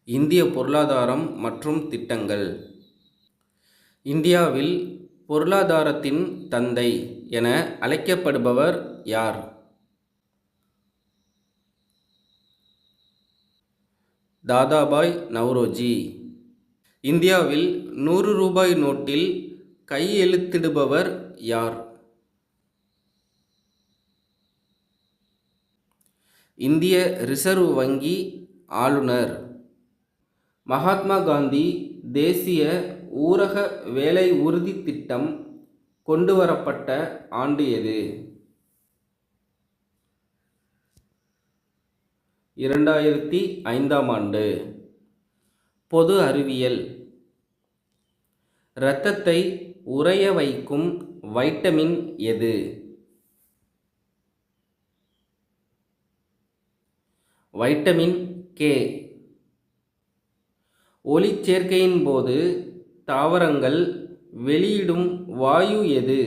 இந்திய பொருளாதாரம் மற்றும் திட்டங்கள். இந்தியாவில் பொருளாதாரத்தின் தந்தை என அழைக்கப்படுபவர் யார்? தாதாபாய் நவ்ரோஜி. இந்தியாவில் 100 ரூபாய் நோட்டில் கையெழுத்திடுபவர் யார்? இந்திய ரிசர்வ் வங்கி ஆளுநர். மகாத்மா காந்தி தேசிய ஊரக வேலை உறுதி திட்டம் கொண்டுவரப்பட்ட ஆண்டு எது? 2005ஆம் ஆண்டு. பொது அறிவியல். இரத்தத்தை உறைய வைக்கும் வைட்டமின் எது? Vitamin K. ஒளிச்சேர்க்கையின் போது தாவரங்கள் வெளியிடும் வாயு எது?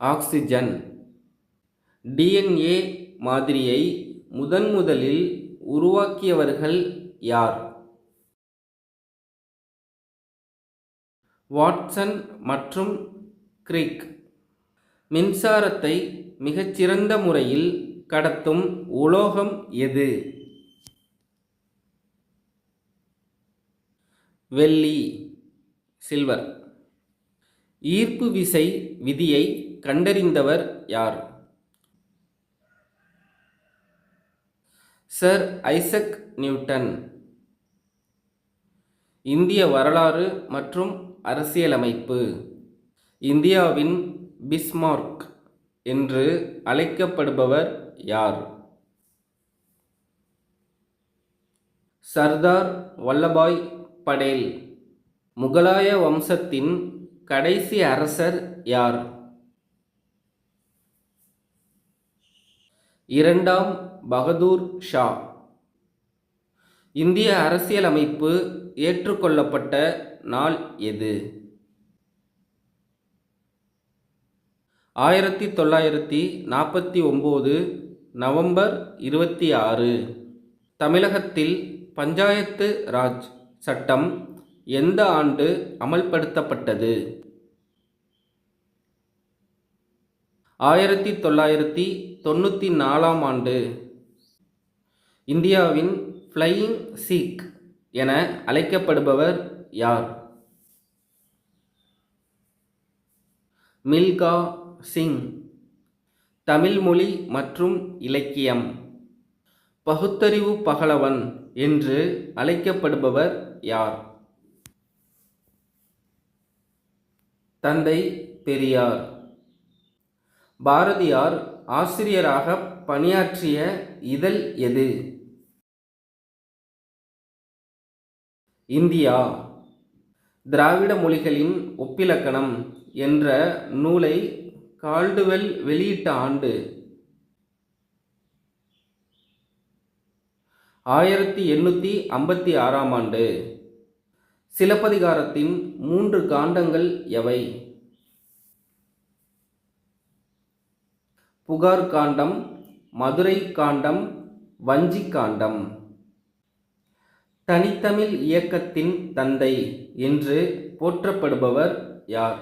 ஆக்சிஜன். டிஎன்ஏ மாதிரியை முதன்முதலில் உருவாக்கியவர்கள் யார்? வாட்சன் மற்றும் கிரிக். மின்சாரத்தை மிகச்சிறந்த முறையில் கடத்தும் உலோகம் எது? வெள்ளி, சில்வர். ஈர்ப்பு விசை விதியை கண்டறிந்தவர் யார்? Sir Isaac Newton. இந்திய வரலாறு மற்றும் அரசியலமைப்பு. இந்தியாவின் பிஸ்மார்க் என்று அழைக்கப்படுபவர் யார்? சர்தார் வல்லபாய் படேல். முகலாய வம்சத்தின் கடைசி அரசர் யார்? இரண்டாம் பகதூர் ஷா. இந்திய அரசியலமைப்பு ஏற்றுக்கொள்ளப்பட்ட நாள் எது? 1949 நவம்பர் 26. தமிழகத்தில் பஞ்சாயத்து ராஜ் சட்டம் எந்த ஆண்டு அமல்படுத்தப்பட்டது? 1994ஆம் ஆண்டு. இந்தியாவின் ஃப்ளையிங் சீக் என அழைக்கப்படுபவர் யார்? மில்கா சிங். தமிழ் மொழி மற்றும் இலக்கியம். பகுத்தறிவு பகலவன் என்று அழைக்கப்படுபவர் யார்? தந்தை பெரியார். பாரதியார் ஆசிரியராக பணியாற்றிய இதழ் எது? இந்தியா. திராவிட மொழிகளின் ஒப்பிலக்கணம் என்ற நூலை கால்டுவெல் வெளியிட்ட ஆண்டு? 1856ஆம் ஆண்டு. சிலப்பதிகாரத்தின் 3 காண்டங்கள் எவை? புகார் காண்டம், மதுரை காண்டம், வஞ்சி காண்டம். தனித்தமிழ் இயக்கத்தின் தந்தை என்று போற்றப்படுபவர் யார்?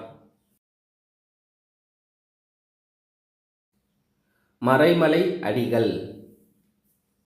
மறைமலை அடிகள்.